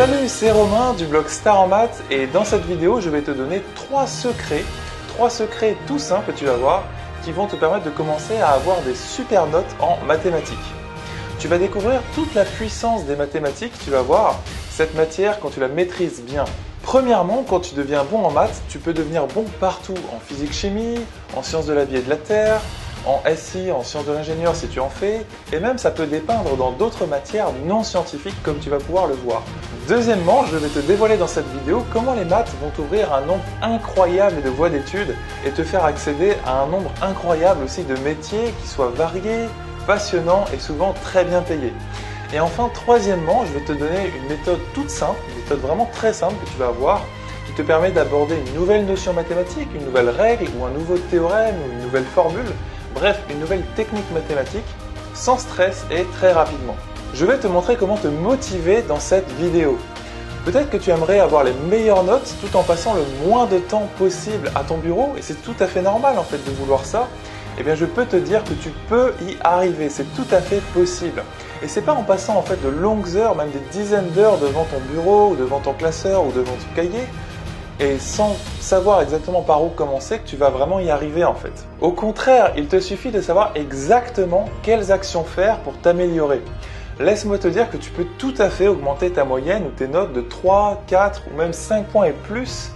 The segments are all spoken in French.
Salut, c'est Romain du blog Star en Maths et dans cette vidéo, je vais te donner trois secrets tout simples, tu vas voir, qui vont te permettre de commencer à avoir des super notes en mathématiques. Tu vas découvrir toute la puissance des mathématiques, tu vas voir, cette matière quand tu la maîtrises bien. Premièrement, quand tu deviens bon en maths, tu peux devenir bon partout, en physique-chimie, en sciences de la vie et de la terre, en SI, en sciences de l'ingénieur si tu en fais, et même ça peut dépeindre dans d'autres matières non scientifiques comme tu vas pouvoir le voir. Deuxièmement, je vais te dévoiler dans cette vidéo comment les maths vont t'ouvrir un nombre incroyable de voies d'études et te faire accéder à un nombre incroyable aussi de métiers qui soient variés, passionnants et souvent très bien payés. Et enfin, troisièmement, je vais te donner une méthode toute simple, une méthode vraiment très simple que tu vas avoir, qui te permet d'aborder une nouvelle notion mathématique, une nouvelle règle ou un nouveau théorème ou une nouvelle formule, bref, une nouvelle technique mathématique, sans stress et très rapidement. Je vais te montrer comment te motiver dans cette vidéo. Peut-être que tu aimerais avoir les meilleures notes tout en passant le moins de temps possible à ton bureau, et c'est tout à fait normal en fait de vouloir ça. Eh bien je peux te dire que tu peux y arriver, c'est tout à fait possible. Et c'est pas en passant en fait de longues heures, même des dizaines d'heures devant ton bureau, ou devant ton classeur, ou devant ton cahier, et sans savoir exactement par où commencer que tu vas vraiment y arriver en fait. Au contraire, il te suffit de savoir exactement quelles actions faire pour t'améliorer. Laisse-moi te dire que tu peux tout à fait augmenter ta moyenne ou tes notes de 3, 4 ou même 5 points et plus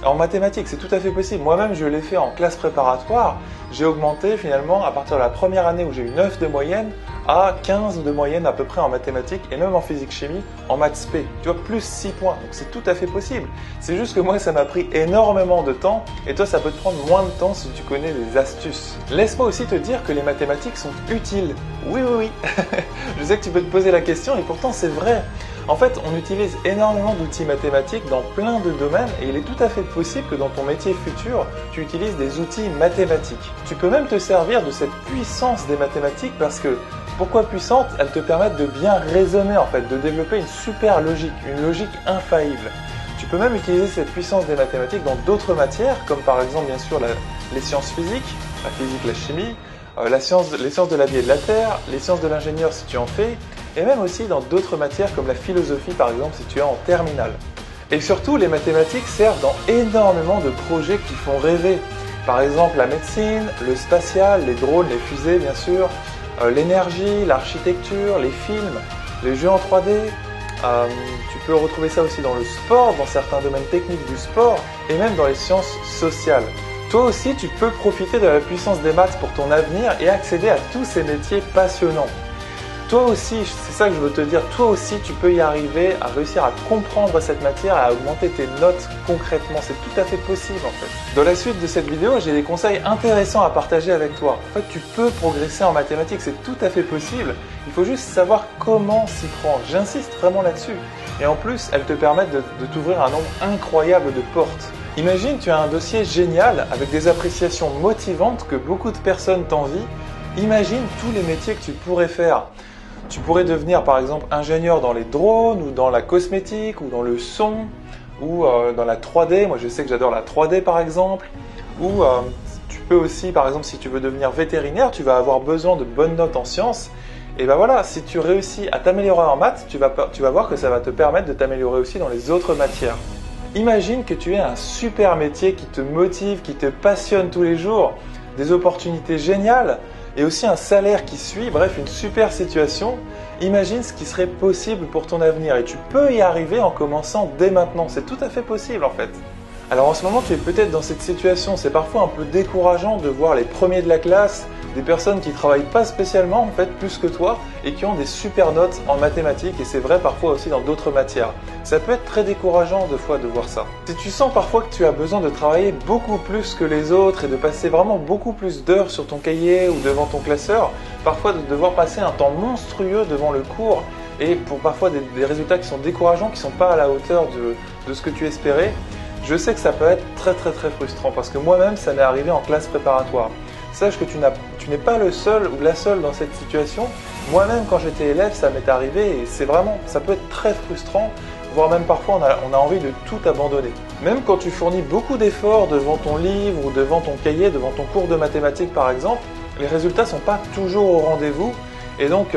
en mathématiques, c'est tout à fait possible. Moi-même, je l'ai fait en classe préparatoire. J'ai augmenté finalement à partir de la première année où j'ai eu 9 de moyenne à 15 de moyenne à peu près en mathématiques et même en physique-chimie, en maths spé. Tu vois, plus 6 points. Donc c'est tout à fait possible. C'est juste que moi, ça m'a pris énormément de temps et toi, ça peut te prendre moins de temps si tu connais des astuces. Laisse-moi aussi te dire que les mathématiques sont utiles. Oui. Je sais que tu peux te poser la question et pourtant c'est vrai. En fait, on utilise énormément d'outils mathématiques dans plein de domaines et il est tout à fait possible que dans ton métier futur, tu utilises des outils mathématiques. Tu peux même te servir de cette puissance des mathématiques parce que, pourquoi puissante? Elles te permettent de bien raisonner en fait, de développer une super logique, une logique infaillible. Tu peux même utiliser cette puissance des mathématiques dans d'autres matières, comme par exemple bien sûr les sciences physiques, la physique, la chimie, les sciences de la vie et de la terre, les sciences de l'ingénieur si tu en fais, et même aussi dans d'autres matières comme la philosophie par exemple si tu es en terminale. Et surtout, les mathématiques servent dans énormément de projets qui font rêver. Par exemple la médecine, le spatial, les drones, les fusées bien sûr, l'énergie, l'architecture, les films, les jeux en 3D. Tu peux retrouver ça aussi dans le sport, dans certains domaines techniques du sport, et même dans les sciences sociales. Toi aussi, tu peux profiter de la puissance des maths pour ton avenir et accéder à tous ces métiers passionnants. Toi aussi, c'est ça que je veux te dire, toi aussi tu peux y arriver à réussir à comprendre cette matière et à augmenter tes notes concrètement, c'est tout à fait possible en fait. Dans la suite de cette vidéo, j'ai des conseils intéressants à partager avec toi. En fait, tu peux progresser en mathématiques, c'est tout à fait possible, il faut juste savoir comment s'y prendre, j'insiste vraiment là-dessus. Et en plus, elles te permettent de t'ouvrir un nombre incroyable de portes. Imagine, tu as un dossier génial avec des appréciations motivantes que beaucoup de personnes t'envient. Imagine tous les métiers que tu pourrais faire. Tu pourrais devenir par exemple ingénieur dans les drones ou dans la cosmétique ou dans le son ou dans la 3D. Moi je sais que j'adore la 3D par exemple. Ou tu peux aussi par exemple si tu veux devenir vétérinaire, tu vas avoir besoin de bonnes notes en sciences. Et ben voilà, si tu réussis à t'améliorer en maths, tu vas voir que ça va te permettre de t'améliorer aussi dans les autres matières. Imagine que tu aies un super métier qui te motive, qui te passionne tous les jours, des opportunités géniales et aussi un salaire qui suit, bref une super situation. Imagine ce qui serait possible pour ton avenir et tu peux y arriver en commençant dès maintenant, c'est tout à fait possible en fait. Alors en ce moment tu es peut-être dans cette situation, c'est parfois un peu décourageant de voir les premiers de la classe, des personnes qui travaillent pas spécialement en fait plus que toi et qui ont des super notes en mathématiques et c'est vrai parfois aussi dans d'autres matières. Ça peut être très décourageant de fois de voir ça. Si tu sens parfois que tu as besoin de travailler beaucoup plus que les autres et de passer vraiment beaucoup plus d'heures sur ton cahier ou devant ton classeur, parfois de devoir passer un temps monstrueux devant le cours et pour parfois des résultats qui sont décourageants, qui ne sont pas à la hauteur de ce que tu espérais, je sais que ça peut être très frustrant parce que moi-même ça m'est arrivé en classe préparatoire. Sache que tu n'es pas le seul ou la seule dans cette situation. Moi-même, quand j'étais élève, ça m'est arrivé et ça peut être très frustrant, voire même parfois on a envie de tout abandonner. Même quand tu fournis beaucoup d'efforts devant ton livre ou devant ton cahier, devant ton cours de mathématiques par exemple, les résultats ne sont pas toujours au rendez-vous Et donc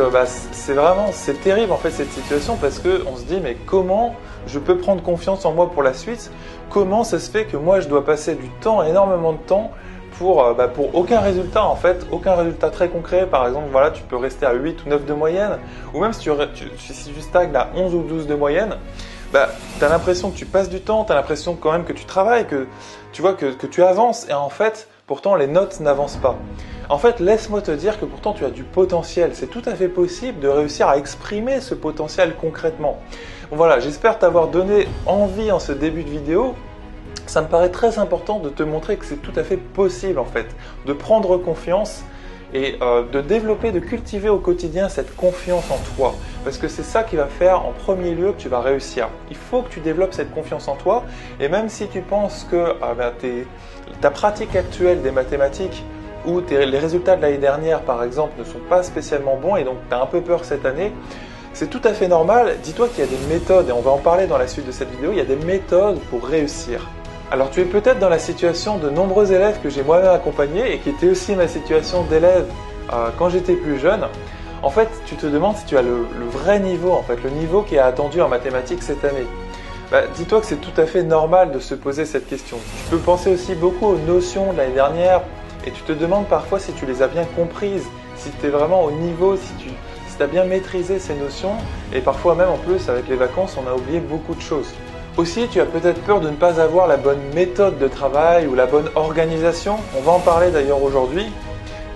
c'est terrible en fait cette situation parce qu'on se dit mais comment je peux prendre confiance en moi pour la suite? Comment ça se fait que moi je dois passer du temps, énormément de temps pour aucun résultat en fait, aucun résultat très concret. Par exemple, voilà, tu peux rester à 8 ou 9 de moyenne, ou même si tu stagnes à 11 ou 12 de moyenne, tu as l'impression que tu passes du temps, tu as l'impression quand même que tu travailles, que tu vois que tu avances, et en fait, pourtant les notes n'avancent pas. En fait, laisse-moi te dire que pourtant tu as du potentiel. C'est tout à fait possible de réussir à exprimer ce potentiel concrètement. Bon, voilà, j'espère t'avoir donné envie en ce début de vidéo. Ça me paraît très important de te montrer que c'est tout à fait possible en fait, de prendre confiance et de développer, de cultiver au quotidien cette confiance en toi. Parce que c'est ça qui va faire en premier lieu que tu vas réussir. Il faut que tu développes cette confiance en toi, et même si tu penses que ta pratique actuelle des mathématiques ou les résultats de l'année dernière par exemple ne sont pas spécialement bons et donc tu as un peu peur cette année, c'est tout à fait normal. Dis-toi qu'il y a des méthodes, et on va en parler dans la suite de cette vidéo, il y a des méthodes pour réussir. Alors tu es peut-être dans la situation de nombreux élèves que j'ai moi-même accompagnés et qui était aussi ma situation d'élève quand j'étais plus jeune. En fait, tu te demandes si tu as le vrai niveau, en fait, le niveau qui est attendu en mathématiques cette année. Dis-toi que c'est tout à fait normal de se poser cette question. Tu peux penser aussi beaucoup aux notions de l'année dernière et tu te demandes parfois si tu les as bien comprises, si tu es vraiment au niveau, si tu as bien maîtrisé ces notions, et parfois même en plus avec les vacances on a oublié beaucoup de choses. Aussi, tu as peut-être peur de ne pas avoir la bonne méthode de travail ou la bonne organisation. On va en parler d'ailleurs aujourd'hui.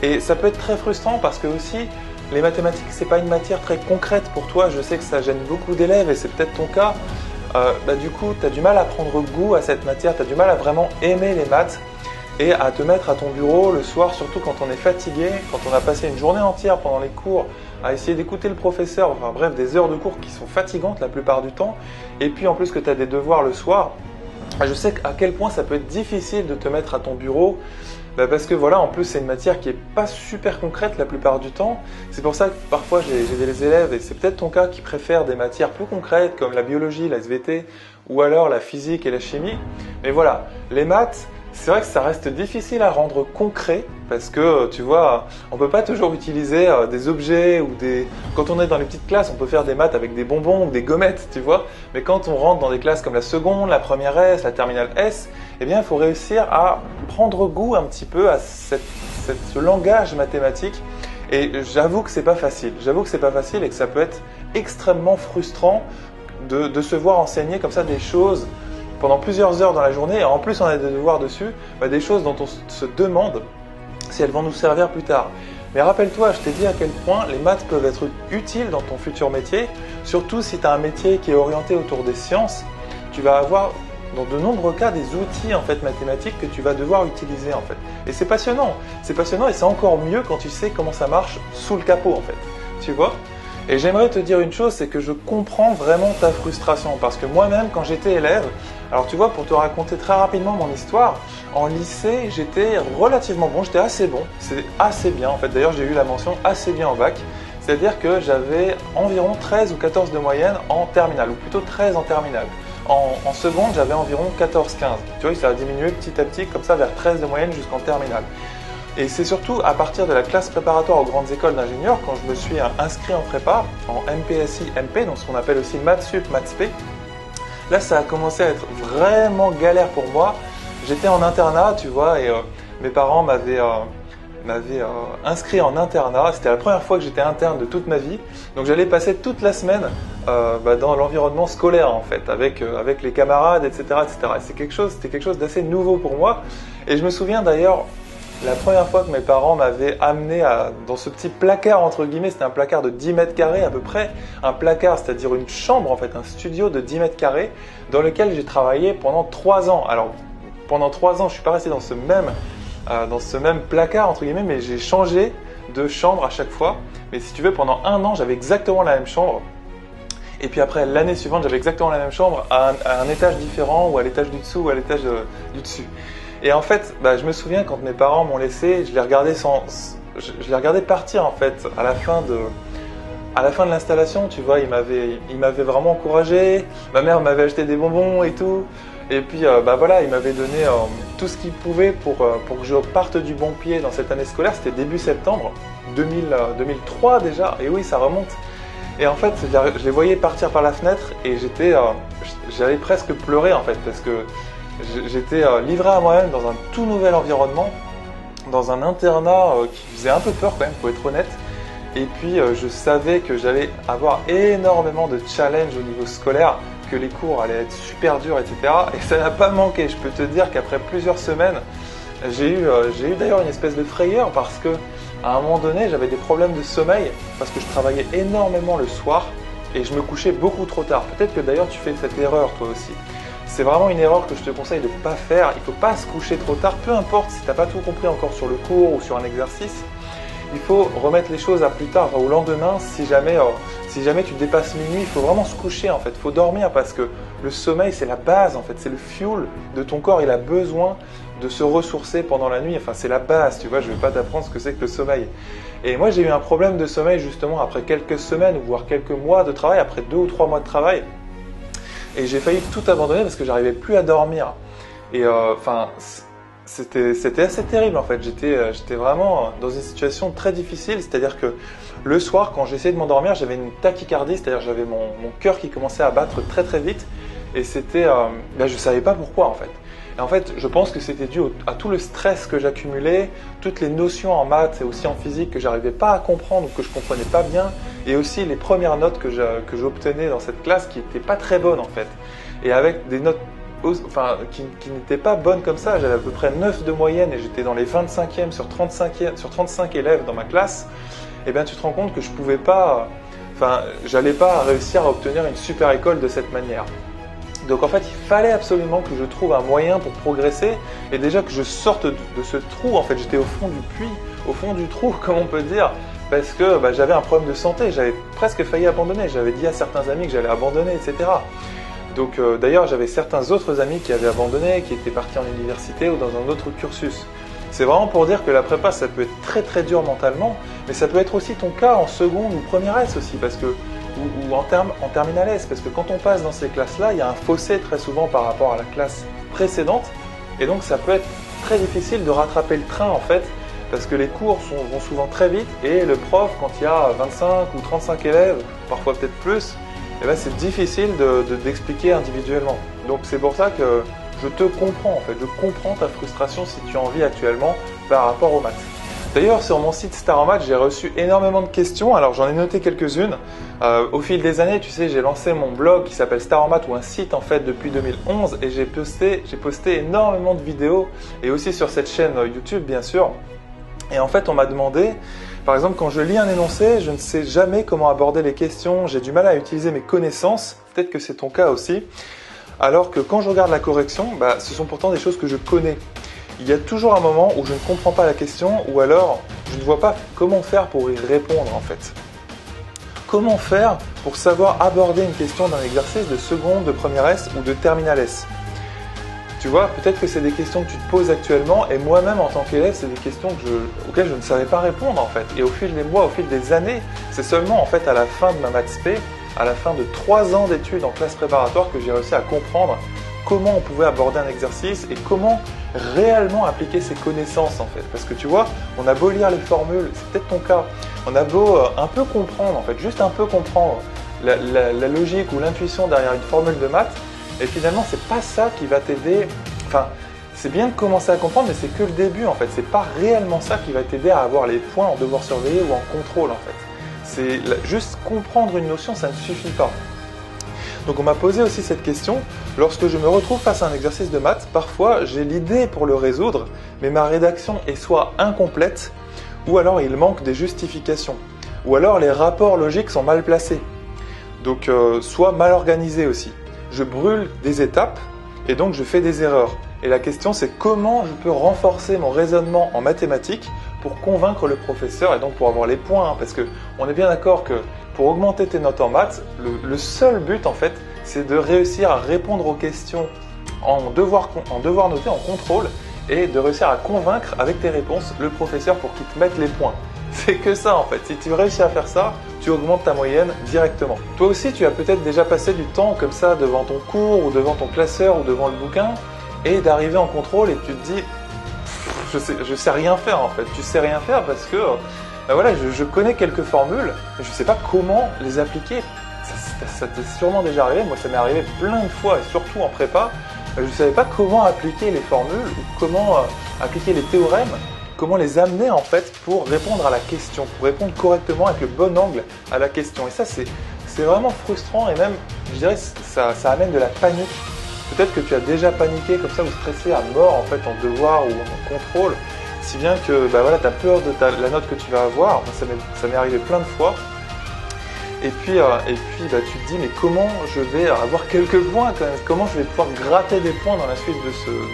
Et ça peut être très frustrant parce que aussi, les mathématiques, c'est pas une matière très concrète pour toi. Je sais que ça gêne beaucoup d'élèves et c'est peut-être ton cas. Du coup, tu as du mal à prendre goût à cette matière, tu as du mal à vraiment aimer les maths et à te mettre à ton bureau le soir, surtout quand on est fatigué, quand on a passé une journée entière pendant les cours à essayer d'écouter le professeur, enfin bref, des heures de cours qui sont fatigantes la plupart du temps, et puis en plus que tu as des devoirs le soir. Je sais à quel point ça peut être difficile de te mettre à ton bureau, parce que voilà, en plus c'est une matière qui est pas super concrète la plupart du temps. C'est pour ça que parfois j'ai des élèves, et c'est peut-être ton cas, qui préfèrent des matières plus concrètes comme la biologie, la SVT, ou alors la physique et la chimie. Mais voilà, les maths, c'est vrai que ça reste difficile à rendre concret parce que tu vois, on peut pas toujours utiliser des objets ou des... Quand on est dans les petites classes, on peut faire des maths avec des bonbons ou des gommettes, tu vois. Mais quand on rentre dans des classes comme la seconde, la première S, la terminale S, eh bien, il faut réussir à prendre goût un petit peu à ce langage mathématique. Et j'avoue que c'est pas facile. J'avoue que c'est pas facile et que ça peut être extrêmement frustrant de se voir enseigner comme ça des choses pendant plusieurs heures dans la journée, et en plus on a des devoirs dessus, des choses dont on se demande si elles vont nous servir plus tard. Mais rappelle-toi, je t'ai dit à quel point les maths peuvent être utiles dans ton futur métier, surtout si tu as un métier qui est orienté autour des sciences. Tu vas avoir dans de nombreux cas des outils en fait mathématiques que tu vas devoir utiliser en fait. Et c'est passionnant et c'est encore mieux quand tu sais comment ça marche sous le capot en fait. Tu vois ? Et j'aimerais te dire une chose, c'est que je comprends vraiment ta frustration, parce que moi-même, quand j'étais élève, alors tu vois, pour te raconter très rapidement mon histoire, en lycée, j'étais relativement bon, j'étais assez bon, c'est assez bien en fait, d'ailleurs j'ai eu la mention assez bien en bac, c'est-à-dire que j'avais environ 13 ou 14 de moyenne en terminale, ou plutôt 13 en terminale. En seconde, j'avais environ 14-15, tu vois, ça a diminué petit à petit, comme ça, vers 13 de moyenne jusqu'en terminale. Et c'est surtout à partir de la classe préparatoire aux grandes écoles d'ingénieurs, quand je me suis inscrit en prépa, en MPSI MP, donc ce qu'on appelle aussi Maths Sup, Maths P, là ça a commencé à être vraiment galère pour moi. J'étais en internat, tu vois, et mes parents m'avaient inscrit en internat. C'était la première fois que j'étais interne de toute ma vie, donc j'allais passer toute la semaine dans l'environnement scolaire en fait, avec les camarades, etc. etc. C'était quelque chose d'assez nouveau pour moi, et je me souviens d'ailleurs, la première fois que mes parents m'avaient amené dans ce petit placard, entre guillemets, c'était un placard de 10 mètres carrés à peu près, un placard, c'est-à-dire une chambre en fait, un studio de 10 mètres carrés, dans lequel j'ai travaillé pendant 3 ans. Alors, pendant 3 ans, je ne suis pas resté dans ce même placard, entre guillemets, mais j'ai changé de chambre à chaque fois. Mais si tu veux, pendant 1 an, j'avais exactement la même chambre. Et puis après, l'année suivante, j'avais exactement la même chambre à un étage différent, ou à l'étage du dessous, ou à l'étage du dessus. Et en fait, je me souviens quand mes parents m'ont laissé, je les regardais partir en fait à la fin de l'installation, tu vois, ils m'avaient vraiment encouragé. Ma mère m'avait acheté des bonbons et tout. Et puis bah voilà, il m'avait donné tout ce qu'il pouvait pour que je parte du bon pied dans cette année scolaire. C'était début septembre 2003 déjà, et oui, ça remonte. Et en fait, je les voyais partir par la fenêtre et j'allais presque pleurer en fait, parce que j'étais livré à moi-même dans un tout nouvel environnement, dans un internat qui faisait un peu peur quand même, faut être honnête. Et puis je savais que j'allais avoir énormément de challenges au niveau scolaire, que les cours allaient être super durs, etc. Et ça n'a pas manqué. Je peux te dire qu'après plusieurs semaines, j'ai eu d'ailleurs une espèce de frayeur parce que à un moment donné, j'avais des problèmes de sommeil parce que je travaillais énormément le soir et je me couchais beaucoup trop tard. Peut-être que d'ailleurs tu fais cette erreur toi aussi. C'est vraiment une erreur que je te conseille de ne pas faire. Il ne faut pas se coucher trop tard, peu importe si tu n'as pas tout compris encore sur le cours ou sur un exercice. Il faut remettre les choses à plus tard, au lendemain, si jamais tu dépasses minuit, il faut vraiment se coucher en fait, il faut dormir parce que le sommeil c'est la base en fait, c'est le fuel de ton corps, il a besoin de se ressourcer pendant la nuit, enfin c'est la base, tu vois, je ne vais pas t'apprendre ce que c'est que le sommeil. Et moi j'ai eu un problème de sommeil justement après quelques semaines, voire quelques mois de travail, après 2 ou 3 mois de travail, et j'ai failli tout abandonner parce que j'arrivais plus à dormir. Et c'était assez terrible en fait, j'étais vraiment dans une situation très difficile, c'est-à-dire que le soir quand j'essayais de m'endormir j'avais une tachycardie, c'est-à-dire j'avais mon cœur qui commençait à battre très très vite et je ne savais pas pourquoi en fait. Et en fait je pense que c'était dû à tout le stress que j'accumulais, toutes les notions en maths et aussi en physique que j'arrivais pas à comprendre ou que je comprenais pas bien, et aussi les premières notes que j'obtenais dans cette classe qui n'étaient pas très bonnes en fait, et avec des notes qui n'était pas bonne comme ça. J'avais à peu près 9 de moyenne et j'étais dans les 25e sur 35 élèves dans ma classe. Et bien tu te rends compte que j'allais pas réussir à obtenir une super école de cette manière. Donc en fait, il fallait absolument que je trouve un moyen pour progresser et déjà que je sorte de ce trou. En fait, j'étais au fond du puits, au fond du trou, comme on peut dire, parce que j'avais un problème de santé. J'avais presque failli abandonner. J'avais dit à certains amis que j'allais abandonner, etc. Donc d'ailleurs, j'avais certains autres amis qui avaient abandonné, qui étaient partis en université ou dans un autre cursus. C'est vraiment pour dire que la prépa, ça peut être très très dur mentalement, mais ça peut être aussi ton cas en seconde ou première S aussi, ou en terminale S, parce que quand on passe dans ces classes-là, il y a un fossé très souvent par rapport à la classe précédente, et donc ça peut être très difficile de rattraper le train en fait, parce que les cours vont souvent très vite, et le prof, quand il y a 25 ou 35 élèves, parfois peut-être plus, c'est difficile d'expliquer individuellement. Donc c'est pour ça que je te comprends en fait, je comprends ta frustration si tu en vis actuellement par rapport aux maths. D'ailleurs sur mon site Star en Maths, j'ai reçu énormément de questions, alors j'en ai noté quelques-unes. Au fil des années, tu sais, j'ai lancé mon blog qui s'appelle Star en Maths, ou un site en fait depuis 2011, et j'ai posté énormément de vidéos, et aussi sur cette chaîne YouTube bien sûr. Et en fait on m'a demandé, par exemple, quand je lis un énoncé, je ne sais jamais comment aborder les questions, j'ai du mal à utiliser mes connaissances, peut-être que c'est ton cas aussi, alors que quand je regarde la correction, ce sont pourtant des choses que je connais. Il y a toujours un moment où je ne comprends pas la question, ou alors je ne vois pas comment faire pour y répondre en fait. Comment faire pour savoir aborder une question d'un exercice de seconde, de première S ou de terminale S? Tu vois, peut-être que c'est des questions que tu te poses actuellement, et moi-même en tant qu'élève, c'est des questions auxquelles je ne savais pas répondre en fait. Et au fil des mois, au fil des années, c'est seulement en fait à la fin de ma maths P, à la fin de 3 ans d'études en classe préparatoire, que j'ai réussi à comprendre comment on pouvait aborder un exercice et comment réellement appliquer ses connaissances en fait. Parce que tu vois, on a beau lire les formules, c'est peut-être ton cas, on a beau un peu comprendre en fait, juste un peu comprendre la logique ou l'intuition derrière une formule de maths, et finalement c'est pas ça qui va t'aider. Enfin, c'est bien de commencer à comprendre, mais c'est que le début en fait, c'est pas réellement ça qui va t'aider à avoir les points en devoir surveiller ou en contrôle en fait. C'est juste comprendre une notion, ça ne suffit pas. Donc on m'a posé aussi cette question, lorsque je me retrouve face à un exercice de maths, parfois j'ai l'idée pour le résoudre, mais ma rédaction est soit incomplète, ou alors il manque des justifications, ou alors les rapports logiques sont mal placés, donc soit mal organisés aussi. Je brûle des étapes et donc je fais des erreurs. Et la question c'est comment je peux renforcer mon raisonnement en mathématiques pour convaincre le professeur et donc pour avoir les points, parce que on est bien d'accord que pour augmenter tes notes en maths, le seul but en fait, c'est de réussir à répondre aux questions en devoir noter, en contrôle, et de réussir à convaincre avec tes réponses le professeur pour qu'il te mette les points. C'est que ça en fait. Si tu réussis à faire ça, tu augmentes ta moyenne directement. Toi aussi, tu as peut-être déjà passé du temps comme ça devant ton cours ou devant ton classeur ou devant le bouquin et d'arriver en contrôle et tu te dis je sais rien faire en fait. Tu sais rien faire parce que ben voilà, je connais quelques formules, mais je sais pas comment les appliquer. Ça t'est sûrement déjà arrivé. Moi, ça m'est arrivé plein de fois et surtout en prépa. Je ne savais pas comment appliquer les formules ou comment appliquer les théorèmes, comment les amener en fait pour répondre à la question, pour répondre correctement avec le bon angle à la question. Et ça, c'est vraiment frustrant et même, je dirais, ça amène de la panique. Peut-être que tu as déjà paniqué comme ça ou stressé à mort en fait en devoir ou en contrôle, si bien que bah voilà, tu as peur de la note que tu vas avoir. Moi, ça m'est arrivé plein de fois. Et puis bah, tu te dis mais comment je vais avoir quelques points quand même, comment je vais pouvoir gratter des points dans la suite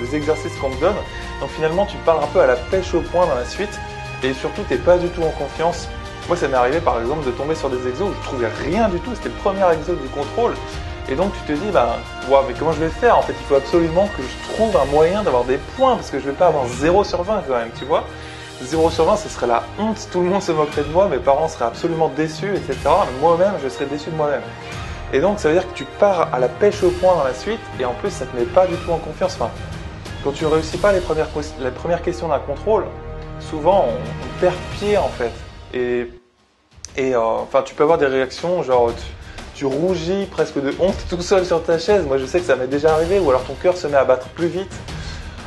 des exercices qu'on me donne. Donc finalement tu pars un peu à la pêche aux points dans la suite et surtout tu n'es pas du tout en confiance. Moi ça m'est arrivé par exemple de tomber sur des exos où je trouvais rien du tout, c'était le premier exo du contrôle. Et donc tu te dis bah wow, mais comment je vais faire en fait, il faut absolument que je trouve un moyen d'avoir des points parce que je ne vais pas avoir 0 sur 20 quand même, tu vois. 0 sur 20, ce serait la honte, tout le monde se moquerait de moi, mes parents seraient absolument déçus, etc. Mais moi-même, je serais déçu de moi-même. Et donc, ça veut dire que tu pars à la pêche au point dans la suite, et en plus, ça ne te met pas du tout en confiance. Enfin, quand tu ne réussis pas les premières questions d'un contrôle, souvent, on perd pied, en fait. Enfin, tu peux avoir des réactions, genre, tu rougis presque de honte tout seul sur ta chaise. Moi, je sais que ça m'est déjà arrivé, ou alors ton cœur se met à battre plus vite.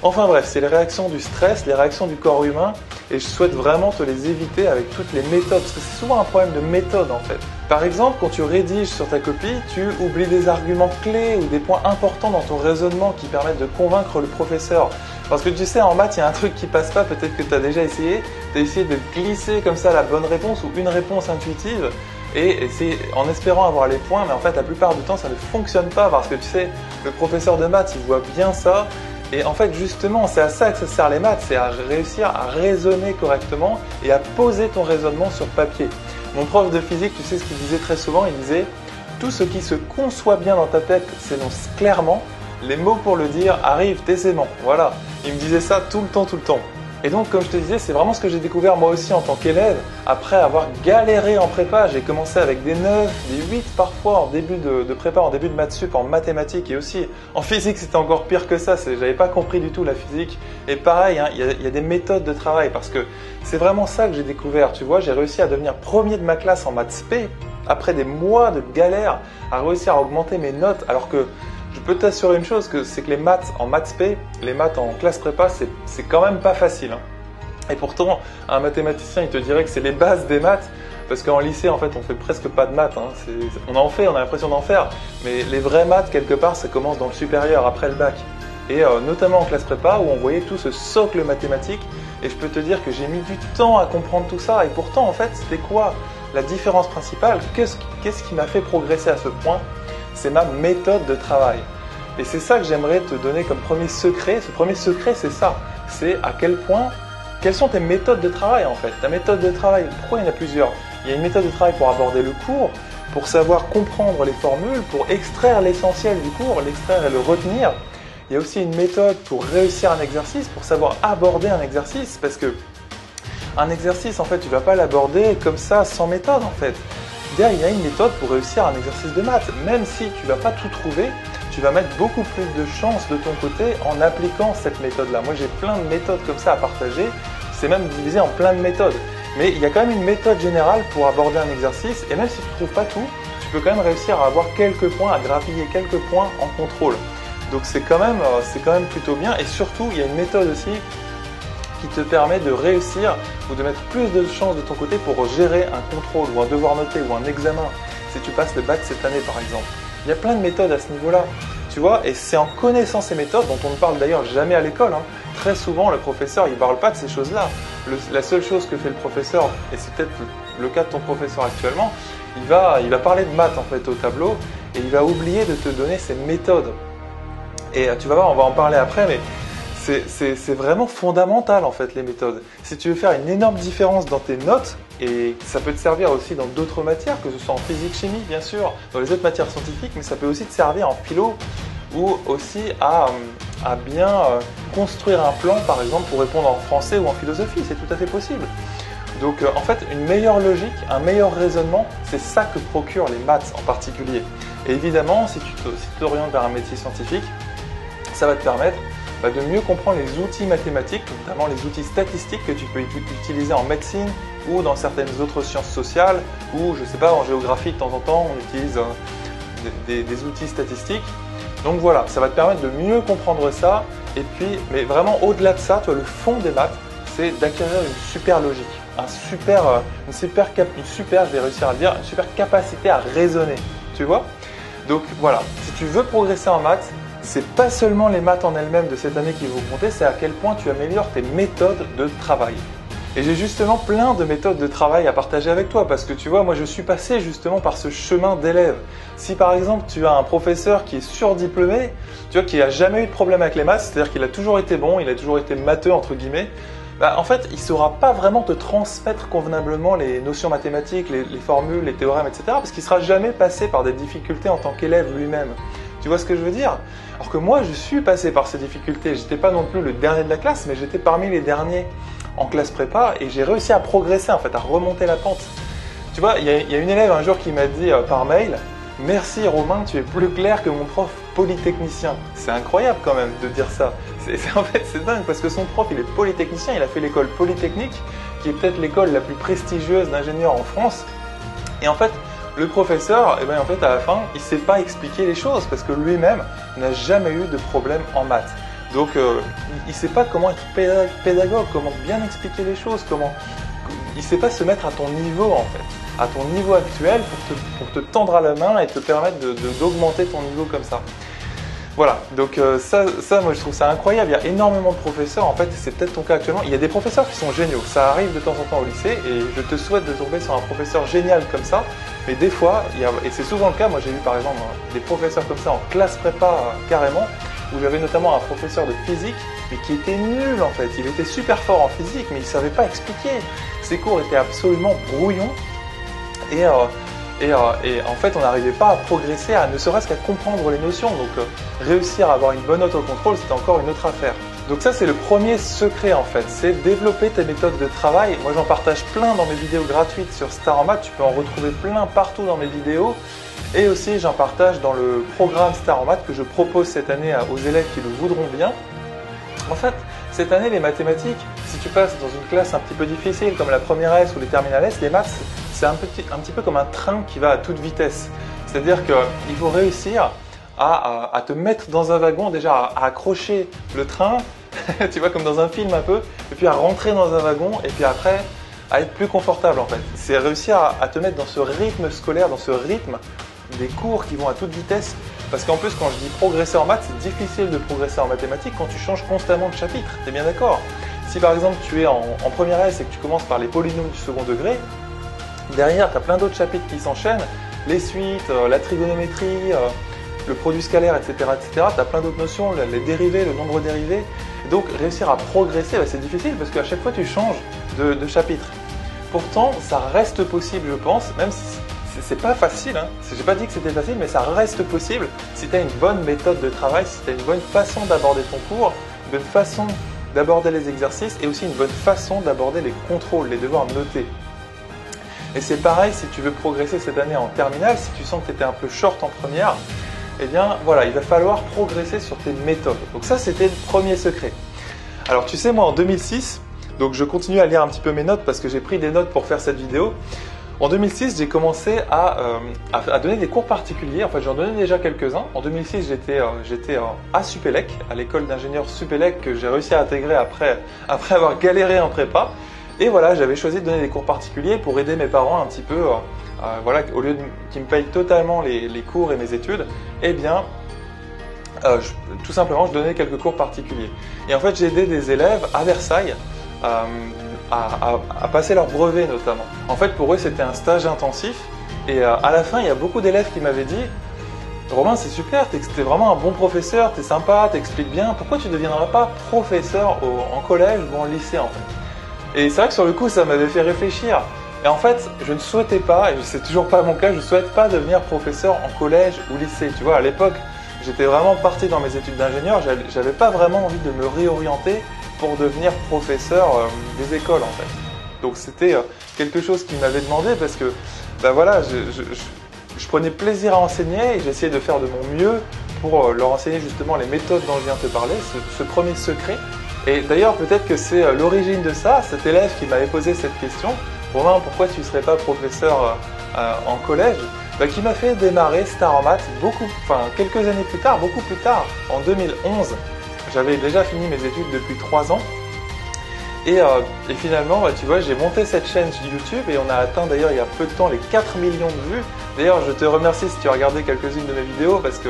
Enfin bref, c'est les réactions du stress, les réactions du corps humain et je souhaite vraiment te les éviter avec toutes les méthodes parce que c'est souvent un problème de méthode en fait. Par exemple, quand tu rédiges sur ta copie, tu oublies des arguments clés ou des points importants dans ton raisonnement qui permettent de convaincre le professeur. Parce que tu sais, en maths, il y a un truc qui passe pas, peut-être que tu as déjà essayé, tu as essayé de glisser comme ça la bonne réponse ou une réponse intuitive et c'est en espérant avoir les points, mais en fait la plupart du temps ça ne fonctionne pas parce que tu sais, le professeur de maths il voit bien ça. Et en fait, justement, c'est à ça que ça sert les maths, c'est à réussir à raisonner correctement et à poser ton raisonnement sur papier. Mon prof de physique, tu sais ce qu'il disait très souvent, il disait « Tout ce qui se conçoit bien dans ta tête s'énonce clairement, les mots pour le dire arrivent aisément. » Voilà, il me disait ça tout le temps. Et donc, comme je te disais, c'est vraiment ce que j'ai découvert moi aussi en tant qu'élève. Après avoir galéré en prépa, j'ai commencé avec des 9, des 8 parfois en début de prépa, en début de maths sup, en mathématiques et aussi en physique, c'était encore pire que ça. J'avais pas compris du tout la physique. Et pareil, hein, y a des méthodes de travail parce que c'est vraiment ça que j'ai découvert. Tu vois, j'ai réussi à devenir premier de ma classe en maths spé après des mois de galère, à réussir à augmenter mes notes alors que je peux t'assurer une chose, c'est que les maths en maths spé, les maths en classe prépa, c'est quand même pas facile. Hein. Et pourtant, un mathématicien, il te dirait que c'est les bases des maths, parce qu'en lycée, en fait, on fait presque pas de maths. Hein. On en fait, on a l'impression d'en faire, mais les vraies maths, quelque part, ça commence dans le supérieur, après le bac. Et notamment en classe prépa, où on voyait tout ce socle mathématique, et je peux te dire que j'ai mis du temps à comprendre tout ça, et pourtant, en fait, c'était quoi la différence principale? Qu'est-ce qui m'a fait progresser à ce point? C'est ma méthode de travail. Et c'est ça que j'aimerais te donner comme premier secret. Ce premier secret, c'est ça. C'est à quel point, quelles sont tes méthodes de travail en fait. Ta méthode de travail, pourquoi il y en a plusieurs? Il y a une méthode de travail pour aborder le cours, pour savoir comprendre les formules, pour extraire l'essentiel du cours, l'extraire et le retenir. Il y a aussi une méthode pour réussir un exercice, pour savoir aborder un exercice, parce que un exercice, en fait, tu ne vas pas l'aborder comme ça, sans méthode en fait. Il y a une méthode pour réussir un exercice de maths. Même si tu ne vas pas tout trouver, tu vas mettre beaucoup plus de chance de ton côté en appliquant cette méthode-là. Moi, j'ai plein de méthodes comme ça à partager. C'est même divisé en plein de méthodes. Mais il y a quand même une méthode générale pour aborder un exercice. Et même si tu ne trouves pas tout, tu peux quand même réussir à avoir quelques points, à grappiller quelques points en contrôle. Donc c'est quand même plutôt bien. Et surtout, il y a une méthode aussi qui te permet de réussir ou de mettre plus de chances de ton côté pour gérer un contrôle ou un devoir noté ou un examen si tu passes le bac cette année par exemple. Il y a plein de méthodes à ce niveau-là, tu vois, et c'est en connaissant ces méthodes dont on ne parle d'ailleurs jamais à l'école. Hein. Très souvent, le professeur, il ne parle pas de ces choses-là. La seule chose que fait le professeur, et c'est peut-être le cas de ton professeur actuellement, il va parler de maths en fait au tableau et il va oublier de te donner ses méthodes. Et tu vas voir, on va en parler après, mais c'est vraiment fondamental en fait les méthodes. Si tu veux faire une énorme différence dans tes notes, et ça peut te servir aussi dans d'autres matières, que ce soit en physique, chimie bien sûr, dans les autres matières scientifiques, mais ça peut aussi te servir en philo ou aussi à bien construire un plan par exemple pour répondre en français ou en philosophie, c'est tout à fait possible. Donc en fait, une meilleure logique, un meilleur raisonnement, c'est ça que procurent les maths en particulier. Et évidemment, si tu t'orientes vers un métier scientifique, ça va te permettre de mieux comprendre les outils mathématiques, notamment les outils statistiques que tu peux utiliser en médecine ou dans certaines autres sciences sociales, ou je sais pas, en géographie de temps en temps, on utilise des outils statistiques. Donc voilà, ça va te permettre de mieux comprendre ça. Et puis, mais vraiment au-delà de ça, toi, le fond des maths, c'est d'acquérir une super logique, je vais réussir à le dire, une super capacité à raisonner. Tu vois? Donc voilà, si tu veux progresser en maths, c'est pas seulement les maths en elles-mêmes de cette année qui vont compter, c'est à quel point tu améliores tes méthodes de travail. Et j'ai justement plein de méthodes de travail à partager avec toi parce que tu vois, moi je suis passé justement par ce chemin d'élève. Si par exemple tu as un professeur qui est surdiplômé, tu vois, qui n'a jamais eu de problème avec les maths, c'est-à-dire qu'il a toujours été bon, il a toujours été matheux entre guillemets, en fait il ne saura pas vraiment te transmettre convenablement les notions mathématiques, les formules, les théorèmes, etc. parce qu'il ne sera jamais passé par des difficultés en tant qu'élève lui-même. Tu vois ce que je veux dire? Alors que moi je suis passé par ces difficultés, j'étais pas non plus le dernier de la classe, mais j'étais parmi les derniers en classe prépa et j'ai réussi à progresser en fait, à remonter la pente. Tu vois, il y a une élève un jour qui m'a dit par mail « Merci Romain, tu es plus clair que mon prof polytechnicien ». C'est incroyable quand même de dire ça. En fait, c'est dingue parce que son prof, il est polytechnicien, il a fait l'école polytechnique, qui est peut-être l'école la plus prestigieuse d'ingénieurs en France. Et en fait, le professeur, en fait, à la fin, il ne sait pas expliquer les choses parce que lui-même n'a jamais eu de problème en maths. Donc, il ne sait pas comment être pédagogue, comment bien expliquer les choses, il ne sait pas se mettre à ton niveau en fait, à ton niveau actuel pour te tendre à la main et te permettre d'augmenter ton niveau comme ça. Voilà, donc ça, moi je trouve ça incroyable, il y a énormément de professeurs, en fait c'est peut-être ton cas actuellement, il y a des professeurs qui sont géniaux, ça arrive de temps en temps au lycée et je te souhaite de tomber sur un professeur génial comme ça, mais des fois, et c'est souvent le cas, moi j'ai eu par exemple des professeurs comme ça en classe prépa carrément, où j'avais notamment un professeur de physique, mais qui était nul en fait, il était super fort en physique, mais il ne savait pas expliquer, ses cours étaient absolument brouillons, et en fait on n'arrivait pas à progresser, ne serait-ce qu'à comprendre les notions, donc réussir à avoir une bonne note au contrôle, c'était encore une autre affaire. Donc ça c'est le premier secret en fait, c'est développer tes méthodes de travail. Moi j'en partage plein dans mes vidéos gratuites sur Star en Maths, tu peux en retrouver plein partout dans mes vidéos. Et aussi j'en partage dans le programme Star en Maths que je propose cette année aux élèves qui le voudront bien. En fait, cette année les mathématiques, si tu passes dans une classe un petit peu difficile comme la première S ou les terminales S, les maths c'est un petit peu comme un train qui va à toute vitesse. C'est-à-dire qu'il faut réussir à te mettre dans un wagon, déjà à accrocher le train, tu vois, comme dans un film un peu, et puis à rentrer dans un wagon, et puis après à être plus confortable en fait. C'est réussir à te mettre dans ce rythme scolaire, dans ce rythme des cours qui vont à toute vitesse. Parce qu'en plus, quand je dis progresser en maths, c'est difficile de progresser en mathématiques quand tu changes constamment de chapitre. T'es bien d'accord? Si par exemple tu es en première S et que tu commences par les polynômes du second degré, derrière tu as plein d'autres chapitres qui s'enchaînent, les suites, la trigonométrie, le produit scalaire, etc. Tu as plein d'autres notions, les dérivés, le nombre dérivé. Donc réussir à progresser, c'est difficile parce qu'à chaque fois tu changes de chapitre. Pourtant, ça reste possible, je pense, même si c'est pas facile. J'ai pas dit que c'était facile, mais ça reste possible si tu as une bonne méthode de travail, si tu as une bonne façon d'aborder ton cours, une bonne façon d'aborder les exercices et aussi une bonne façon d'aborder les contrôles, les devoirs notés. Et c'est pareil si tu veux progresser cette année en terminale, si tu sens que tu étais un peu short en première, eh bien voilà, il va falloir progresser sur tes méthodes. Donc ça, c'était le premier secret. Alors tu sais, moi en 2006, donc je continue à lire un petit peu mes notes parce que j'ai pris des notes pour faire cette vidéo. En 2006, j'ai commencé à donner des cours particuliers. En fait, j'en donnais déjà quelques-uns. En 2006, j'étais à Supélec, à l'école d'ingénieurs Supélec que j'ai réussi à intégrer après avoir galéré en prépa. Et voilà, j'avais choisi de donner des cours particuliers pour aider mes parents un petit peu. Voilà, au lieu qu'ils me payent totalement les cours et mes études, eh bien, tout simplement, je donnais quelques cours particuliers. Et en fait, j'ai aidé des élèves à Versailles à passer leur brevet notamment. En fait, pour eux, c'était un stage intensif. Et à la fin, il y a beaucoup d'élèves qui m'avaient dit « Romain, c'est super, t'es vraiment un bon professeur, t'es sympa, t'expliques bien. Pourquoi tu ne deviendras pas professeur en collège ou en lycée en fait ?» Et c'est vrai que sur le coup, ça m'avait fait réfléchir. Et en fait, je ne souhaitais pas, et c'est toujours pas mon cas, je ne souhaite pas devenir professeur en collège ou lycée. Tu vois, à l'époque, j'étais vraiment parti dans mes études d'ingénieur, j'avais pas vraiment envie de me réorienter pour devenir professeur des écoles en fait. Donc c'était quelque chose qu'ils m'avaient demandé parce que bah voilà, je prenais plaisir à enseigner et j'essayais de faire de mon mieux pour leur enseigner justement les méthodes dont je viens de te parler, ce premier secret. Et d'ailleurs, peut-être que c'est l'origine de ça, cet élève qui m'avait posé cette question, Romain, pourquoi tu ne serais pas professeur en collège, bah, qui m'a fait démarrer Star en maths quelques années plus tard, beaucoup plus tard, en 2011. J'avais déjà fini mes études depuis 3 ans. Et finalement, bah, tu vois, j'ai monté cette chaîne YouTube et on a atteint d'ailleurs il y a peu de temps les 4 millions de vues. D'ailleurs, je te remercie si tu as regardé quelques-unes de mes vidéos parce que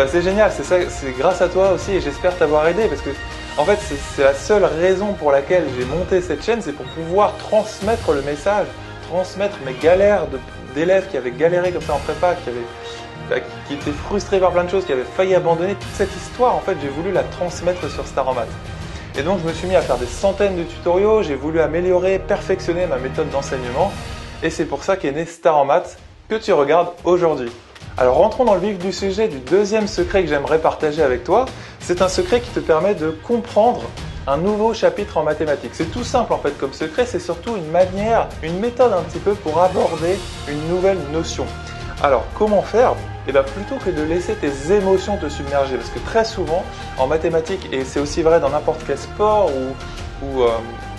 c'est génial, c'est grâce à toi aussi et j'espère t'avoir aidé parce que en fait c'est la seule raison pour laquelle j'ai monté cette chaîne, c'est pour pouvoir transmettre le message, transmettre mes galères d'élèves qui avaient galéré comme ça en prépa, qui étaient frustrés par plein de choses, qui avaient failli abandonner. Toute cette histoire, en fait, j'ai voulu la transmettre sur Star en maths. Et donc je me suis mis à faire des centaines de tutoriaux, j'ai voulu améliorer, perfectionner ma méthode d'enseignement et c'est pour ça qu'est né Star en maths que tu regardes aujourd'hui. Alors rentrons dans le vif du sujet du deuxième secret que j'aimerais partager avec toi. C'est un secret qui te permet de comprendre un nouveau chapitre en mathématiques. C'est tout simple en fait comme secret, c'est surtout une méthode un petit peu pour aborder une nouvelle notion. Alors comment faire ? Eh bien, plutôt que de laisser tes émotions te submerger, parce que très souvent en mathématiques, et c'est aussi vrai dans n'importe quel sport ou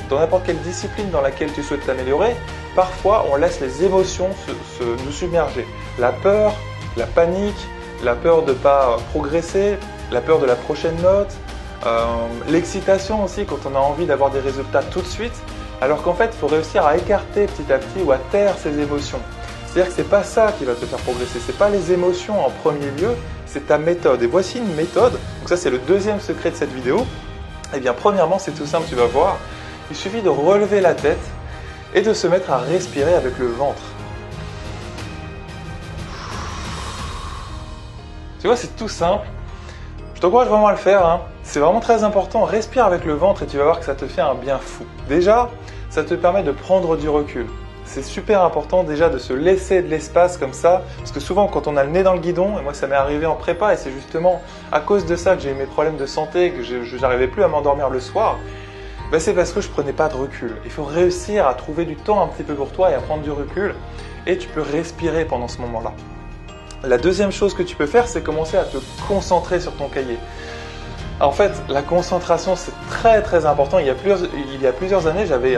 dans n'importe quelle discipline dans laquelle tu souhaites t'améliorer, parfois on laisse les émotions nous submerger. La peur, la panique, la peur de ne pas progresser, la peur de la prochaine note, l'excitation aussi quand on a envie d'avoir des résultats tout de suite, alors qu'en fait il faut réussir à écarter petit à petit ou à taire ces émotions. C'est-à-dire que ce n'est pas ça qui va te faire progresser, ce n'est pas les émotions en premier lieu, c'est ta méthode. Et voici une méthode, donc ça c'est le deuxième secret de cette vidéo. Eh bien premièrement c'est tout simple, tu vas voir, il suffit de relever la tête et de se mettre à respirer avec le ventre. Tu vois, c'est tout simple. Je t'encourage vraiment à le faire, hein. C'est vraiment très important. Respire avec le ventre et tu vas voir que ça te fait un bien fou. Déjà, ça te permet de prendre du recul. C'est super important déjà de se laisser de l'espace comme ça, parce que souvent quand on a le nez dans le guidon, et moi ça m'est arrivé en prépa et c'est justement à cause de ça que j'ai eu mes problèmes de santé, que je n'arrivais plus à m'endormir le soir, ben c'est parce que je prenais pas de recul. Il faut réussir à trouver du temps un petit peu pour toi et à prendre du recul, et tu peux respirer pendant ce moment-là. La deuxième chose que tu peux faire, c'est commencer à te concentrer sur ton cahier. En fait, la concentration, c'est très très important. Il y a plusieurs années, j'avais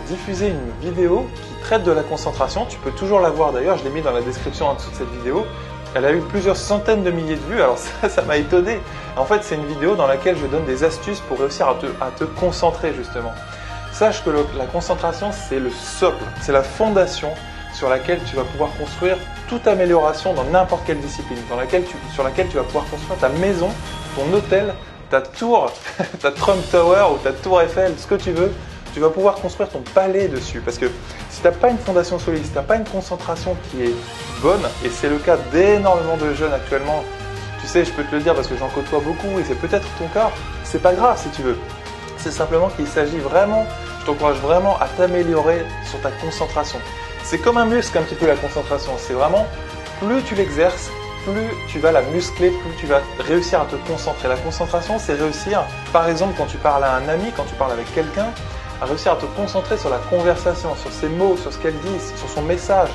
diffusé une vidéo qui traite de la concentration. Tu peux toujours la voir d'ailleurs, je l'ai mis dans la description en dessous de cette vidéo. Elle a eu plusieurs centaines de milliers de vues, alors ça m'a étonné. En fait, c'est une vidéo dans laquelle je donne des astuces pour réussir à te concentrer justement. Sache que la concentration, c'est le socle, c'est la fondation sur laquelle tu vas pouvoir construire toute amélioration dans n'importe quelle discipline, sur laquelle tu vas pouvoir construire ta maison, ton hôtel, ta tour, ta Trump Tower ou ta tour Eiffel, ce que tu veux. Tu vas pouvoir construire ton palais dessus. Parce que si tu n'as pas une fondation solide, si tu n'as pas une concentration qui est bonne, et c'est le cas d'énormément de jeunes actuellement, tu sais, je peux te le dire parce que j'en côtoie beaucoup et c'est peut-être ton cas, c'est pas grave si tu veux. C'est simplement qu'il s'agit vraiment, je t'encourage vraiment à t'améliorer sur ta concentration. C'est comme un muscle un petit peu la concentration, c'est vraiment, plus tu l'exerces, plus tu vas la muscler, plus tu vas réussir à te concentrer. La concentration, c'est réussir, par exemple, quand tu parles à un ami, quand tu parles avec quelqu'un, à réussir à te concentrer sur la conversation, sur ses mots, sur ce qu'elle dit, sur son message.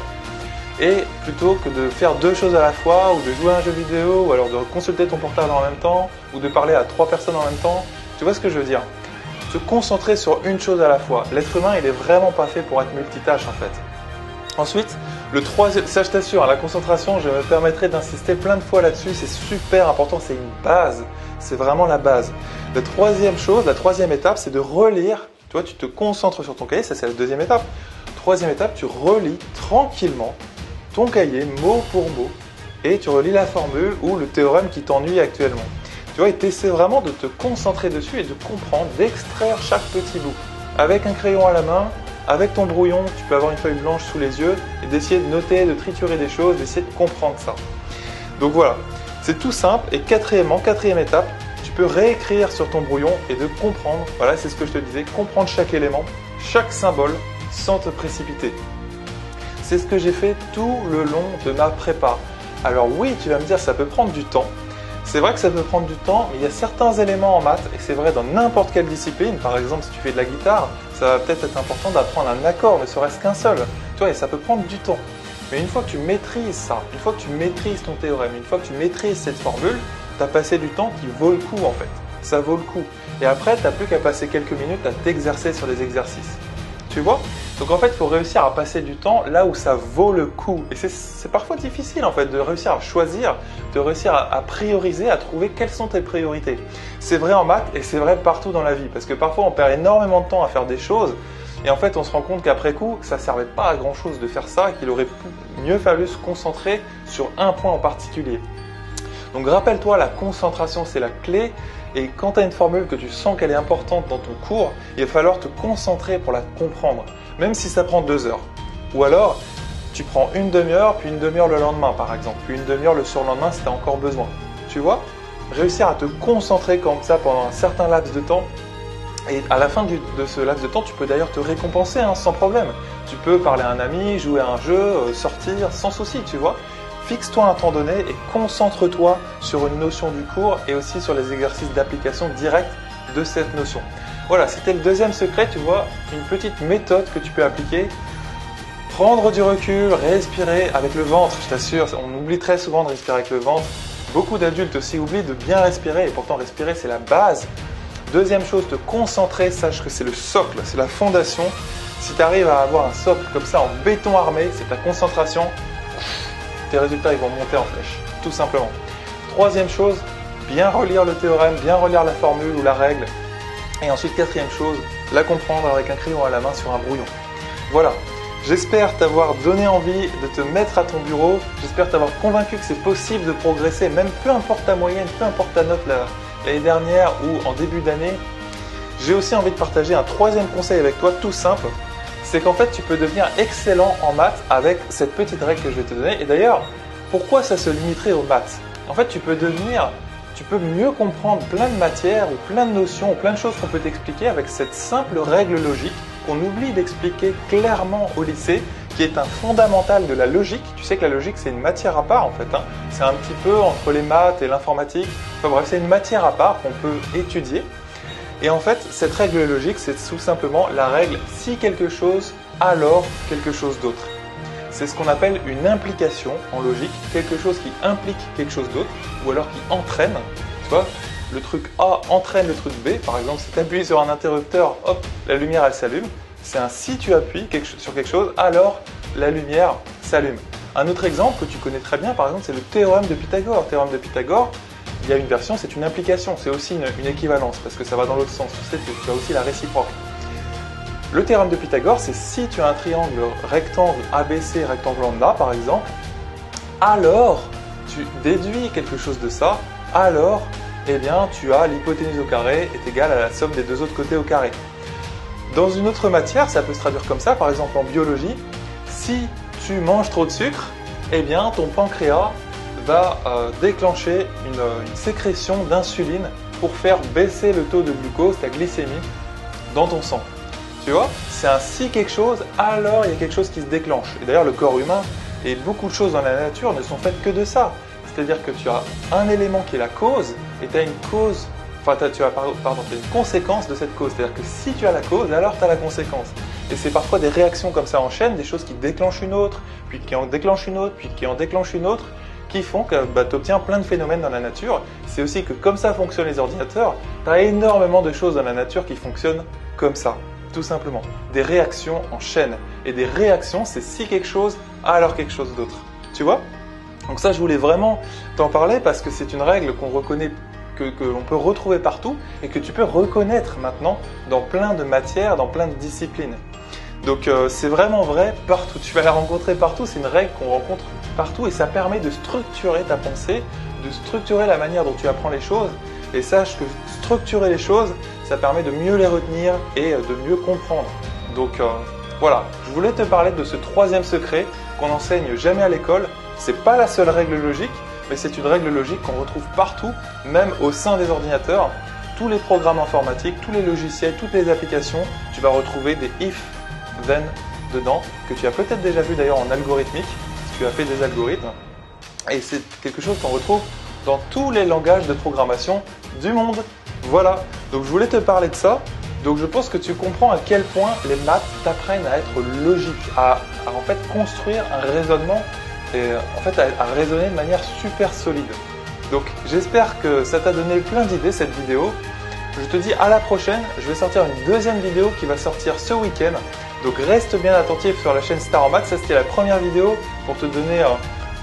Et plutôt que de faire deux choses à la fois, ou de jouer à un jeu vidéo, ou alors de consulter ton portable en même temps, ou de parler à 3 personnes en même temps, tu vois ce que je veux dire? Se concentrer sur une chose à la fois. L'être humain, il est vraiment pas fait pour être multitâche en fait. Ensuite, le troisième, ça je t'assure, la concentration, je me permettrai d'insister plein de fois là-dessus, c'est super important, c'est une base, c'est vraiment la base. La troisième étape, c'est de relire, tu vois, tu te concentres sur ton cahier, ça c'est la deuxième étape. Troisième étape, tu relis tranquillement ton cahier mot pour mot et tu relis la formule ou le théorème qui t'ennuie actuellement. Tu vois, et tu essaies vraiment de te concentrer dessus et de comprendre, d'extraire chaque petit bout. Avec un crayon à la main, avec ton brouillon, tu peux avoir une feuille blanche sous les yeux et d'essayer de noter, de triturer des choses, d'essayer de comprendre ça. Donc voilà, c'est tout simple. Et quatrième étape, tu peux réécrire sur ton brouillon et de comprendre, voilà, c'est ce que je te disais, comprendre chaque élément, chaque symbole, sans te précipiter. C'est ce que j'ai fait tout le long de ma prépa. Alors oui, tu vas me dire, ça peut prendre du temps, C'est vrai que ça peut prendre du temps, mais il y a certains éléments en maths, et c'est vrai dans n'importe quelle discipline. Par exemple, si tu fais de la guitare, ça va peut-être être important d'apprendre un accord, ne serait-ce qu'un seul. Tu vois, et ça peut prendre du temps. Mais une fois que tu maîtrises ça, une fois que tu maîtrises ton théorème, une fois que tu maîtrises cette formule, tu as passé du temps qui vaut le coup en fait. Ça vaut le coup. Et après, tu n'as plus qu'à passer quelques minutes à t'exercer sur les exercices. Tu vois? Donc en fait, il faut réussir à passer du temps là où ça vaut le coup. Et c'est parfois difficile en fait de réussir à choisir, de réussir à prioriser, à trouver quelles sont tes priorités. C'est vrai en maths et c'est vrai partout dans la vie. Parce que parfois on perd énormément de temps à faire des choses et en fait on se rend compte qu'après coup, ça ne servait pas à grand chose de faire ça et qu'il aurait mieux fallu se concentrer sur un point en particulier. Donc rappelle-toi, la concentration c'est la clé. Et quand tu as une formule que tu sens qu'elle est importante dans ton cours, il va falloir te concentrer pour la comprendre, même si ça prend 2 heures. Ou alors, tu prends une demi-heure, puis une demi-heure le lendemain par exemple, puis une demi-heure le surlendemain si tu as encore besoin. Tu vois? Réussir à te concentrer comme ça pendant un certain laps de temps, et à la fin de ce laps de temps, tu peux d'ailleurs te récompenser sans problème. Tu peux parler à un ami, jouer à un jeu, sortir sans souci, tu vois? Fixe-toi un temps donné et concentre-toi sur une notion du cours et aussi sur les exercices d'application directe de cette notion. Voilà, c'était le deuxième secret, tu vois, une petite méthode que tu peux appliquer. Prendre du recul, respirer avec le ventre, je t'assure, on oublie très souvent de respirer avec le ventre. Beaucoup d'adultes aussi oublient de bien respirer et pourtant respirer c'est la base. Deuxième chose, te concentrer, sache que c'est le socle, c'est la fondation. Si tu arrives à avoir un socle comme ça en béton armé, c'est ta concentration. Tes résultats ils vont monter en flèche, tout simplement. Troisième chose, bien relire le théorème, bien relire la formule ou la règle. Et ensuite, quatrième chose, la comprendre avec un crayon à la main sur un brouillon. Voilà, j'espère t'avoir donné envie de te mettre à ton bureau, j'espère t'avoir convaincu que c'est possible de progresser, même peu importe ta moyenne, peu importe ta note l'année dernière ou en début d'année. J'ai aussi envie de partager un troisième conseil avec toi, tout simple. C'est qu'en fait, tu peux devenir excellent en maths avec cette petite règle que je vais te donner. Et d'ailleurs, pourquoi ça se limiterait aux maths? En fait, tu peux mieux comprendre plein de matières ou plein de notions ou plein de choses qu'on peut t'expliquer avec cette simple règle logique qu'on oublie d'expliquer clairement au lycée, qui est un fondamental de la logique. Tu sais que la logique, c'est une matière à part en fait. C'est un petit peu entre les maths et l'informatique. Enfin bref, c'est une matière à part qu'on peut étudier. Et en fait, cette règle logique, c'est tout simplement la règle si quelque chose, alors quelque chose d'autre. C'est ce qu'on appelle une implication en logique, quelque chose qui implique quelque chose d'autre, ou alors qui entraîne. Tu vois, le truc A entraîne le truc B. Par exemple, si tu appuies sur un interrupteur, hop, la lumière elle s'allume. C'est un si tu appuies sur quelque chose, alors la lumière s'allume. Un autre exemple que tu connais très bien, par exemple, c'est le théorème de Pythagore. Le théorème de Pythagore, il y a une version, c'est une implication, c'est aussi une équivalence, parce que ça va dans l'autre sens. Tu sais, tu as aussi la réciproque. Le théorème de Pythagore, c'est si tu as un triangle rectangle ABC, rectangle lambda, par exemple, alors tu déduis quelque chose de ça, alors eh bien, tu as l'hypoténuse au carré est égale à la somme des deux autres côtés au carré. Dans une autre matière, ça peut se traduire comme ça, par exemple en biologie, si tu manges trop de sucre, eh bien ton pancréas va déclencher une sécrétion d'insuline pour faire baisser le taux de glucose, ta glycémie, dans ton sang. Tu vois, c'est un si quelque chose, alors il y a quelque chose qui se déclenche. Et d'ailleurs, le corps humain et beaucoup de choses dans la nature ne sont faites que de ça. C'est-à-dire que tu as un élément qui est la cause et tu as une cause, enfin tu as une conséquence de cette cause. C'est-à-dire que si tu as la cause, alors tu as la conséquence. Et c'est parfois des réactions comme ça en chaîne, des choses qui déclenchent une autre, puis qui en déclenchent une autre, puis qui en déclenchent une autre, qui font que tu obtiens plein de phénomènes dans la nature. C'est aussi que comme ça fonctionnent les ordinateurs, tu as énormément de choses dans la nature qui fonctionnent comme ça, tout simplement. Des réactions en chaîne. Et des réactions, c'est si quelque chose, alors quelque chose d'autre. Tu vois? Donc ça, je voulais vraiment t'en parler parce que c'est une règle qu'on reconnaît, que l'on peut retrouver partout et que tu peux reconnaître maintenant dans plein de matières, dans plein de disciplines. Donc c'est vraiment vrai partout, tu vas la rencontrer partout, c'est une règle qu'on rencontre partout et ça permet de structurer ta pensée, de structurer la manière dont tu apprends les choses. Et sache que structurer les choses, ça permet de mieux les retenir et de mieux comprendre. Donc voilà, je voulais te parler de ce troisième secret qu'on n'enseigne jamais à l'école. C'est pas la seule règle logique, mais c'est une règle logique qu'on retrouve partout, même au sein des ordinateurs. Tous les programmes informatiques, tous les logiciels, toutes les applications, tu vas retrouver des if, then dedans, que tu as peut-être déjà vu d'ailleurs en algorithmique, si tu as fait des algorithmes. Et c'est quelque chose qu'on retrouve dans tous les langages de programmation du monde. Voilà, donc je voulais te parler de ça. Donc je pense que tu comprends à quel point les maths t'apprennent à être logique, à en fait construire un raisonnement et en fait à raisonner de manière super solide. Donc j'espère que ça t'a donné plein d'idées cette vidéo. Je te dis à la prochaine, je vais sortir une deuxième vidéo qui va sortir ce week-end. Donc reste bien attentif sur la chaîne Star en Maths, ça c'était la première vidéo pour te donner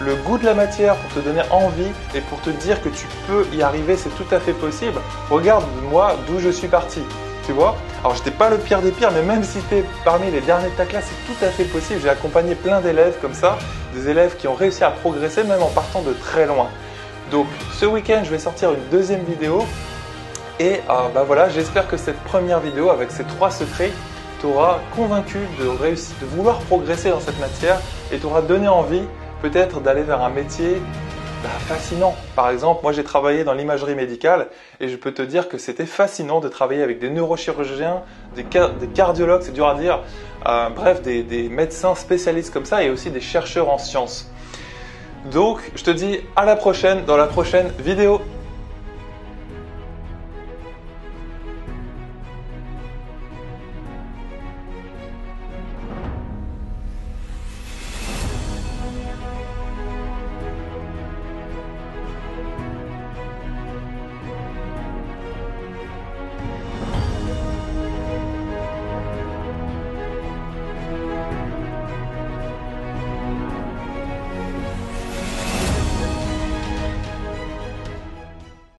le goût de la matière, pour te donner envie et pour te dire que tu peux y arriver, c'est tout à fait possible. Regarde-moi d'où je suis parti. Tu vois? Alors j'étais pas le pire des pires, mais même si tu es parmi les derniers de ta classe, c'est tout à fait possible. J'ai accompagné plein d'élèves comme ça, des élèves qui ont réussi à progresser même en partant de très loin. Donc ce week-end, je vais sortir une deuxième vidéo et voilà, j'espère que cette première vidéo avec ces 3 secrets t'aura convaincu de réussir, de vouloir progresser dans cette matière et t'aura donné envie peut-être d'aller vers un métier fascinant. Par exemple, moi j'ai travaillé dans l'imagerie médicale et je peux te dire que c'était fascinant de travailler avec des neurochirurgiens, des cardiologues, c'est dur à dire, bref, des médecins spécialistes comme ça et aussi des chercheurs en sciences. Donc, je te dis à la prochaine dans la prochaine vidéo.